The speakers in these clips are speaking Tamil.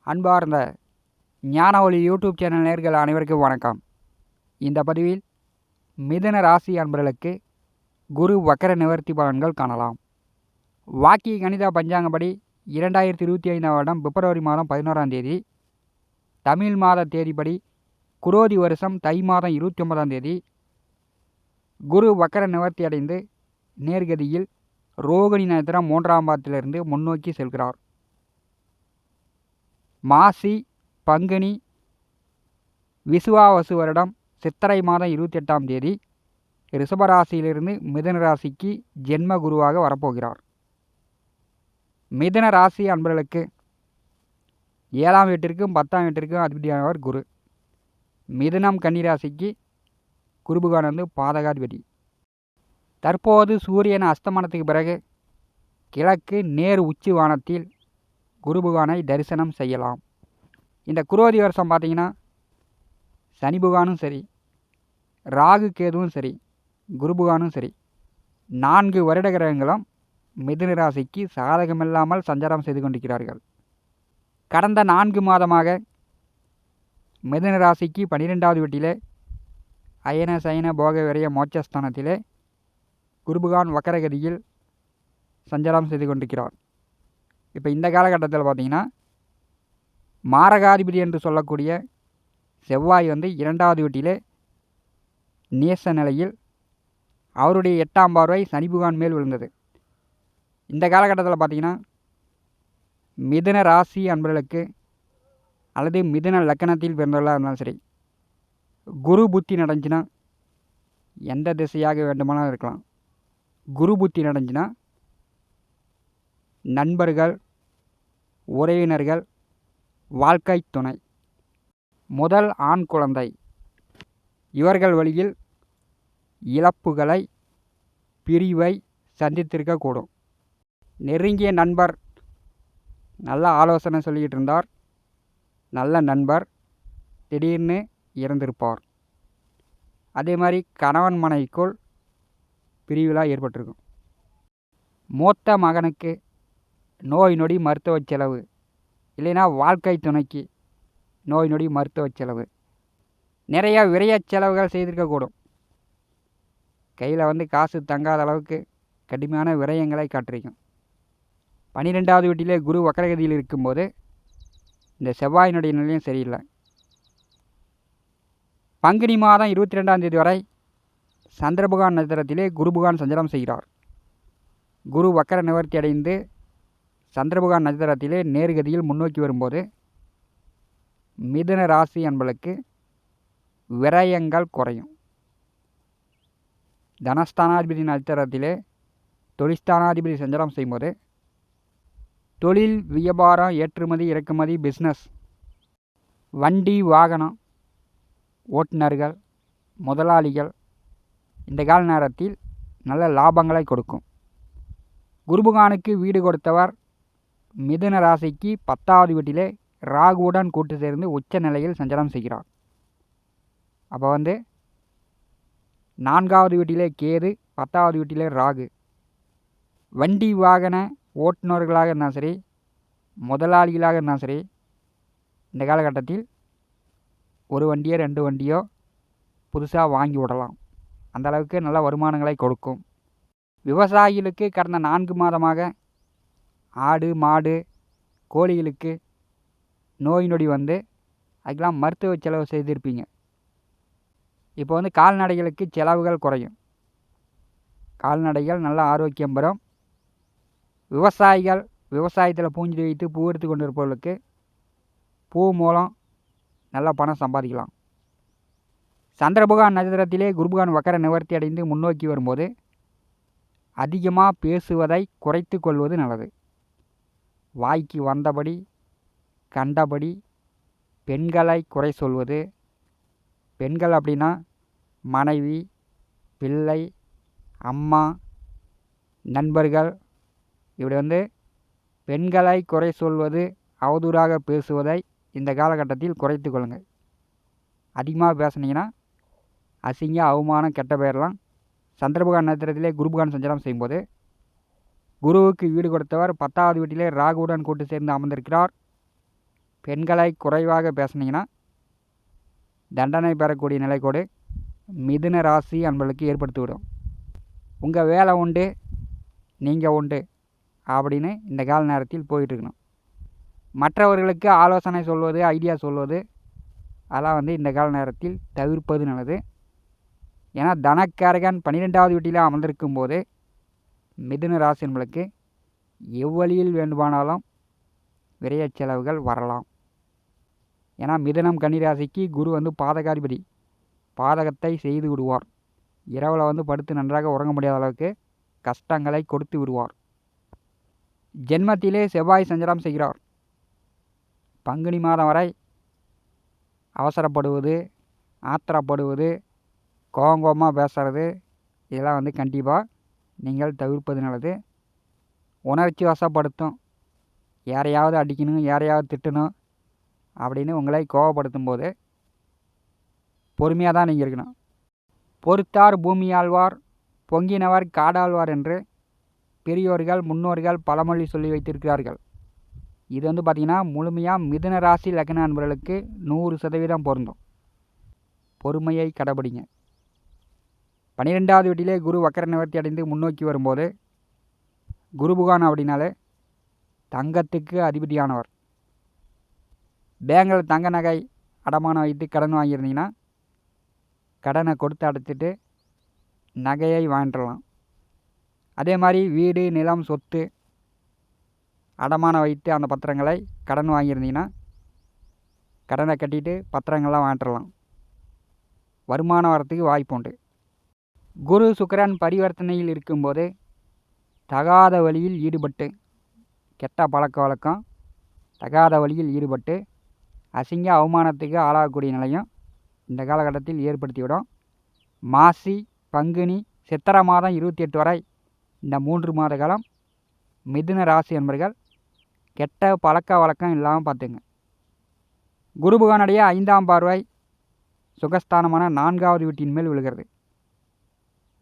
அன்பார்ந்த ஞான ஒளி யூடியூப் சேனல் நேயர்கள் அனைவருக்கும் வணக்கம். இந்த பதிவில் மிதுன ராசி அன்பர்களுக்கு குரு வக்கர நிவர்த்தி பலன்கள் காணலாம். வாக்கிய கணித பஞ்சாங்கப்படி 2025 வருடம் பிப்ரவரி மாதம் 11ஆம் தேதி, தமிழ் மாத தேதிப்படி குரோதி வருஷம் தை மாதம் 29ஆம் தேதி குரு வக்கர நிவர்த்தி அடைந்து நேர்கதியில் ரோகிணி நட்சத்திரம் 3ஆம் பாதத்திலிருந்து முன்னோக்கி செல்கிறார். மாசி பங்குனி விசுவாவசு வருடம் சித்திரை மாதம் 28ஆம் தேதி ரிஷபராசியிலிருந்து மிதுன ராசிக்கு ஜென்ம குருவாக வரப்போகிறார். மிதுன ராசி அன்பர்களுக்கு 7ஆம் வீட்டிற்கும் 10ஆம் வீட்டிற்கும் அதிபதியானவர் குரு. மிதுனம் கன்னிராசிக்கு குருபுகான் பாதகாதிபதி. தற்போது சூரியன் அஸ்தமனத்துக்கு பிறகு கிழக்கு நேர் உச்சி வானத்தில் குருபுகானை தரிசனம் செய்யலாம். இந்த குரோதி வருஷம் பார்த்திங்கன்னா சனி புகானும் சரி, ராகு கேதுவும் சரி, குருபுகானும் சரி, 4 வருட கிரகங்களும் மிதுன ராசிக்கு சாதகமில்லாமல் சஞ்சாரம் செய்து கொண்டிருக்கிறார்கள். கடந்த 4 மாதமாக மிதுன ராசிக்கு 12ஆவது வீட்டிலே அயன சயன போக விரைய மோட்சஸ்தானத்திலே குருபுகான் வக்கரகதியில் சஞ்சாரம் செய்து கொண்டிருக்கிறார். இப்போ இந்த காலகட்டத்தில் பார்த்திங்கன்னா மாரகாதிபதி என்று சொல்லக்கூடிய செவ்வாய் 2ஆவது வீட்டிலே நேச நிலையில் அவருடைய 8ஆம் பார்வை சனி புகான் மேல் விழுந்தது. இந்த காலகட்டத்தில் பார்த்திங்கன்னா மிதுன ராசி அன்பர்களுக்கு அல்லது மிதுன லக்கணத்தில் பிறந்தவர்களாக இருந்தாலும் சரி, குரு புத்தி நடந்துச்சுன்னா எந்த திசையாக வேண்டுமானாலும் இருக்கலாம். குரு புத்தி நடந்துச்சுன்னா நண்பர்கள், உறவினர்கள், வாழ்க்கை துணை, முதல் ஆண் குழந்தை இவர்கள் வழியில் இழப்புகளை, பிரிவை சந்தித்திருக்கக்கூடும். நெருங்கிய நண்பர் நல்ல ஆலோசனை சொல்லிக்கிட்டு இருந்தார், நல்ல நண்பர் திடீர்னு இறந்திருப்பார். அதே மாதிரி கணவன் மனைவிக்குள் பிரிவுலாம் ஏற்பட்டிருக்கும். மூத்த மகனுக்கு நோய் நொடி மருத்துவ செலவு, இல்லைன்னா வாழ்க்கை துணைக்கு நோய் நொடி மருத்துவ செலவு, நிறையா விரைய செலவுகள் செய்திருக்கக்கூடும். கையில் காசு தங்காத அளவுக்கு கடுமையான விரயங்களை காட்டிருக்கும். 12ஆவது வீட்டிலே குரு வக்கரகதியில் இருக்கும்போது இந்த செவ்வாயினுடைய நிலையும் சரியில்லை. பங்குனி மாதம் 22ஆம் தேதி வரை சந்திரபுகான் நட்சத்திரத்திலே குருபுகான் சஞ்சாரம் செய்கிறார். குரு வக்கர நிவர்த்தி அடைந்து சந்திரபுகான் நட்சத்திரத்திலே நேர்கதியில் முன்னோக்கி வரும்போது மிதுன ராசி அன்பர்களுக்கு விரயங்கள் குறையும். தனஸ்தானாதிபதி நட்சத்திரத்திலே தொழில்ஸ்தானாதிபதி சஞ்சாரம் செய்யும்போது தொழில், வியாபாரம், ஏற்றுமதி, இறக்குமதி, பிஸ்னஸ், வண்டி வாகனம் ஓட்டுநர்கள், முதலாளிகள் இந்த கால நேரத்தில் நல்ல லாபங்களை கொடுக்கும். குருபுகானுக்கு வீடு கொடுத்தவர் மிதுன ராசிக்கு 10ஆவது வீட்டிலே ராகுவுடன் கூட்டு சேர்ந்து உச்ச நிலையில் சஞ்சாரம் செய்கிறார். அப்போ 4ஆவது வீட்டிலே கேது, 10ஆவது வீட்டிலே ராகு. வண்டி வாகன ஓட்டுநர்களாக இருந்தாலும் சரி, முதலாளிகளாக இருந்தாலும் சரி, இந்த காலகட்டத்தில் ஒரு வண்டியோ 2 வண்டியோ புதுசாக வாங்கி விடலாம். அந்த அளவுக்கு நல்ல வருமானங்களை கொடுக்கும். விவசாயிகளுக்கு கடந்த 4 மாதமாக ஆடு, மாடு, கோழிகளுக்கு நோய் நொடி அதுக்கெல்லாம் மருத்துவ செலவு செய்திருப்பீங்க. இப்போ கால்நடைகளுக்கு செலவுகள் குறையும். கால்நடைகள் நல்ல ஆரோக்கியம் பெறும். விவசாயிகள் விவசாயத்தில் பூஞ்சி வைத்து பூ எடுத்து கொண்டு இருப்பவர்களுக்கு பூ மூலம் நல்ல பணம் சம்பாதிக்கலாம். சந்திரபுகான் நட்சத்திரத்திலே குருபுகான் வக்கர நிவர்த்தி அடைந்து முன்னோக்கி வரும்போது அதிகமாக பேசுவதை குறைத்து கொள்வது நல்லது. வாய்க்கு வந்தபடி கண்டபடி பெண்களை குறை சொல்வது, பெண்கள் அப்படின்னா மனைவி, பிள்ளை, அம்மா, நண்பர்கள், இப்படி பெண்களை குறை சொல்வது, அவதூறாக பேசுவதை இந்த காலகட்டத்தில் குறைத்து கொள்ளுங்கள். அதிகமாக பேசுனீங்கன்னா அசிங்க, அவமானம், கெட்ட பெயரெல்லாம் சந்திரபுகான் நட்சத்திரத்திலே குருபுகான் சஞ்சாரம் செய்யும்போது குருவுக்கு வீடு கொடுத்தவர் 10ஆவது வீட்டிலே ராகுவுடன் கூட்டு சேர்ந்து அமர்ந்திருக்கிறார். பெண்களை குறைவாக பேசுனீங்கன்னா தண்டனை பெறக்கூடிய நிலைக்கோடு மிதுன ராசி அன்பர்களுக்கு ஏற்படுத்திவிடும். உங்கள் வேலை உண்டு, நீங்கள் உண்டு அப்படின்னு இந்த கால நேரத்தில் போயிட்டுருக்கணும். மற்றவர்களுக்கு ஆலோசனை சொல்வது, ஐடியா சொல்வது அதெல்லாம் இந்த கால நேரத்தில் தவிர்ப்பது நல்லது. ஏன்னா தனக்காரகன் 12வது வீட்டில் அமர்ந்திருக்கும் போது மிதுன ராசி என்பளுக்கு எவ்வழியில் வேண்டுமானாலும் விரைய செலவுகள் வரலாம். ஏன்னா மிதுனம் கன்னிராசிக்கு குரு பாதகாதிபதி, பாதகத்தை செய்து விடுவார். இரவில் படுத்து நன்றாக உறங்க முடியாத அளவுக்கு கஷ்டங்களை கொடுத்து விடுவார். ஜென்மத்திலே செவ்வாய் சஞ்சாரம் செய்கிறார். பங்குனி மாதம் வரை அவசரப்படுவது, ஆத்திரப்படுவது, கோபமாக பேசுறது இதெல்லாம் கண்டிப்பாக நீங்கள் தவிர்ப்பது நல்லது. உணர்ச்சி வசப்படுத்தும், யாரையாவது அடிக்கணும், யாரையாவது திட்டணும் அப்படின்னு உங்களை கோபப்படுத்தும் போது பொறுமையாக தான் நீங்கள் இருக்கணும். பொறுத்தார் பூமி ஆழ்வார், பொங்கினவர் காடாழ்வார் என்று பெரியோர்கள் முன்னோர்கள் பழமொழி சொல்லி வைத்திருக்கிறார்கள். இது பார்த்திங்கன்னா முழுமையாக மிதுன ராசி லக்ன அன்பர்களுக்கு 100% பொருந்தும். பொறுமையை கடைபிடிங்க. 12வது வீட்டிலே குரு வக்கர நிவர்த்தி அடைந்து முன்னோக்கி வரும்போது குரு புகான் அப்படின்னாலே தங்கத்துக்கு அதிபதியானவர். பேங்கில் தங்க நகை அடமானம் வைத்து கடன் வாங்கியிருந்தீங்கன்னா கடனை கொடுத்து அடைச்சிட்டு நகையை வாங்கிடலாம். அதே மாதிரி வீடு, நிலம், சொத்து அடமானம் வைத்து அந்த பத்திரங்களை கடன் வாங்கியிருந்தீங்கன்னா கடனை கட்டிட்டு பத்திரங்கள்லாம் வாங்கிடலாம். வருமானம் வரத்துக்கு வாய்ப்பு உண்டு. குரு சுக்கிரன் பரிவர்த்தனையில் இருக்கும்போது தகாத வழியில் ஈடுபட்டு, கெட்ட பழக்க வழக்கம், தகாத வழியில் ஈடுபட்டு அசிங்க அவமானத்துக்கு ஆளாகக்கூடிய நிலையும் இந்த காலகட்டத்தில் ஏற்படுத்திவிடும். மாசி, பங்குனி, சித்திரை மாதம் 28 வரை இந்த 3 மாத காலம் மிதுன ராசி என்பர்கள் கெட்ட பழக்க வழக்கம் இல்லாமல் பார்த்துங்க. குரு புகானுடைய 5ஆம் பார்வை சுகஸ்தானமான 4வது வீட்டின் மேல் விழுகிறது.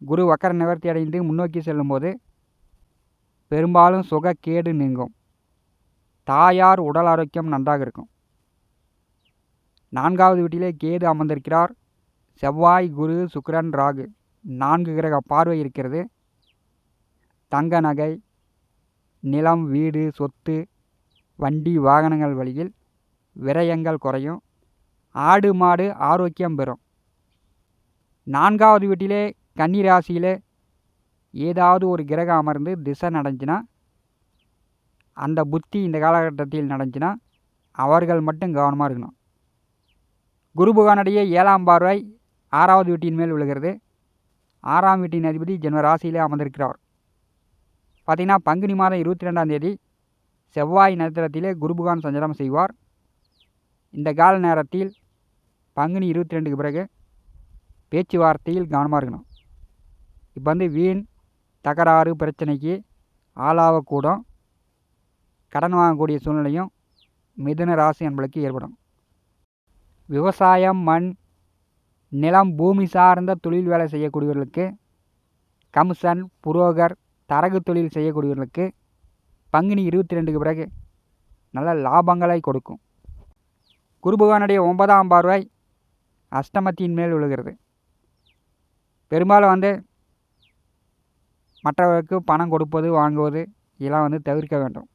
குரு வக்கர நிவர்த்தி அடைந்து முன்னோக்கி செல்லும்போது பெரும்பாலும் சுகக்கேடு நீங்கும். தாயார் உடல் ஆரோக்கியம் நன்றாக இருக்கும். 4வது வீட்டிலே கேது அமர்ந்திருக்கிறார். செவ்வாய், குரு, சுக்கிரன், ராகு 4 கிரக பார்வை இருக்கிறது. தங்க நகை, நிலம், வீடு, சொத்து, வண்டி வாகனங்கள் வழியில் விரயங்கள் குறையும். ஆடு மாடு ஆரோக்கியம் பெறும். 4வது வீட்டிலே கன்னி ராசியிலே ஏதாவது ஒரு கிரகம் அமர்ந்து திசை நடந்துச்சுன்னா, அந்த புத்தி இந்த காலகட்டத்தில் நடந்துச்சுன்னா அவர்கள் மட்டும் கவனமாக இருக்கணும். குரு புகானுடைய 7ஆம் பார்வை 6வது வீட்டின் மேல் விழுகிறது. 6ஆம் வீட்டின் அதிபதி ஜென்ம ராசியிலே அமர்ந்திருக்கிறார். பார்த்திங்கன்னா பங்குனி மாதம் 22ஆம் தேதி செவ்வாய் நட்சத்திரத்திலே குரு புகான் சஞ்சாரம் செய்வார். இந்த கால நேரத்தில் பங்குனி 22க்கு பிறகு பேச்சுவார்த்தையில் கவனமாக இருக்கணும். இப்போ வீண் தகராறு பிரச்சனைக்கு ஆளாகக்கூடும். கடன் வாங்கக்கூடிய சூழ்நிலையும் மிதுன ராசி என்பளுக்கு ஏற்படும். விவசாயம், மண், நிலம், பூமி சார்ந்த தொழில் வேலை செய்யக்கூடியவர்களுக்கு, கமிஷன், புரோகர், தரகு தொழில் செய்யக்கூடியவர்களுக்கு பங்குனி 22க்கு பிறகு நல்ல லாபங்களை கொடுக்கும். குரு பகவானுடைய 9ஆம் பார்வை அஷ்டமத்தின் மேல் விழுகிறது. பெரும்பாலும் மற்றவர்களுக்கு பணம் கொடுப்பது, வாங்குவது இதெல்லாம் தவிர்க்க வேண்டும்.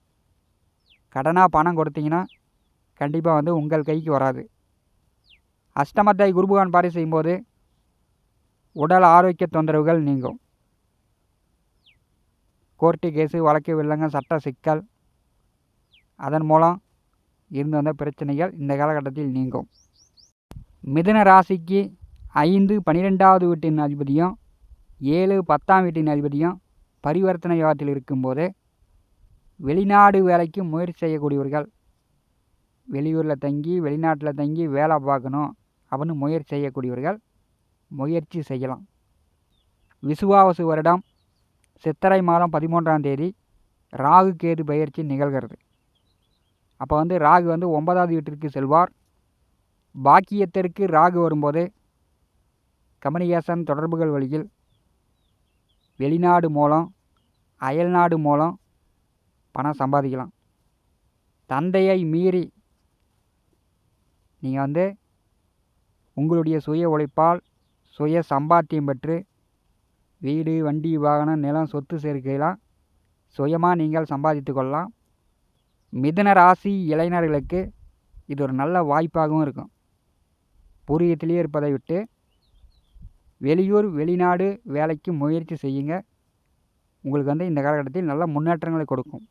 கடனாக பணம் கொடுத்தீங்கன்னா கண்டிப்பாக உங்கள் கைக்கு வராது. அஷ்டமத்தை குரு பகவான் பார்வை செய்யும்போது உடல் ஆரோக்கிய தொந்தரவுகள் நீங்கும். கோர்ட்டு கேஸு, வழக்கு, வில்லங்க, சட்ட சிக்கல் அதன் மூலம் இருந்து வந்த பிரச்சனைகள் இந்த காலகட்டத்தில் நீங்கும். மிதுன ராசிக்கு 5, 12வது வீட்டின் அதிபதியும் 7, 10ஆம் வீட்டின் அதிபதியும் பரிவர்த்தனை யோகத்தில் இருக்கும்போது வெளிநாடு வேலைக்கு முயற்சி செய்யக்கூடியவர்கள், வெளியூரில் தங்கி வெளிநாட்டில் தங்கி வேலை பார்க்கணும் அப்படின்னு முயற்சி செய்யக்கூடியவர்கள் முயற்சி செய்யலாம். விசுவாவசு வருடம் சித்திரை மாதம் 13ஆம் தேதி ராகு கேது பெயர்ச்சி நிகழ்கிறது. அப்போ ராகு 9வது வீட்டிற்கு செல்வார். பாக்கியத்திற்கு ராகு வரும்போது கம்யூனிகேஷன் தொடர்புகள் வழியில் வெளிநாடு மூலம், அயல்நாடு மூலம் பணம் சம்பாதிக்கலாம். தந்தையை மீறி நீங்கள் வந்து உங்களுடைய சுய உழைப்பால் சுய சம்பாத்தியம் பெற்று வீடு, வண்டி, வாகனம், நிலம், சொத்து சேர்க்கையெல்லாம் சுயமாக நீங்கள் சம்பாதித்து கொள்ளலாம். மிதுன ராசி இளைஞர்களுக்கு இது ஒரு நல்ல வாய்ப்பாகவும் இருக்கும். பூர்வீகத்திலேயே இருப்பதை விட்டு வெளியூர், வெளிநாடு வேலைக்கு முயற்சி செய்யுங்க. உங்களுக்கு வந்து இந்த காலகட்டத்தில் நல்ல முன்னேற்றங்களை கொடுக்கும்.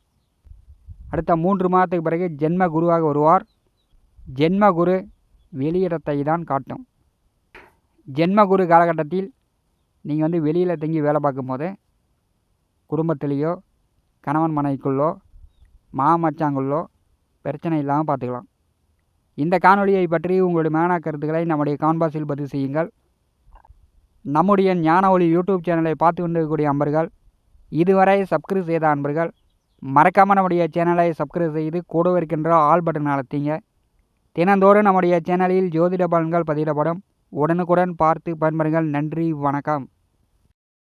அடுத்த 3 மாதத்துக்கு பிறகு ஜென்ம குருவாக வருவார். ஜென்ம குரு வெளியிடத்தை தான் காட்டும். ஜென்ம குரு காலகட்டத்தில் நீங்கள் வந்து வெளியில் தங்கி வேலை பார்க்கும்போது குடும்பத்திலேயோ கணவன் மனைவிக்குள்ளோ மாமச்சாங்குள்ளோ பிரச்சனை இல்லாமல் பார்த்துக்கலாம். இந்த காணொலியை பற்றி உங்களுடைய மேனா கருத்துக்களை நம்முடைய கான்பாஸில் பதிவு செய்யுங்கள். நம்முடைய ஞான ஒளி யூடியூப் சேனலை பார்த்து கொண்டிருக்கக்கூடிய அன்பர்கள், இதுவரை சப்ஸ்கிரைப் செய்த அன்பர்கள் மறக்காமல் நம்முடைய சேனலை சப்ஸ்கிரைப் செய்து கூட இருக்கின்ற ஆல் பட்டன் அழுத்திங்க. தினந்தோறும் நம்முடைய சேனலில் ஜோதிட பலன்கள் பதிவிடப்படும். உடனுக்குடன் பார்த்து பயன்பெறுங்கள். நன்றி, வணக்கம்.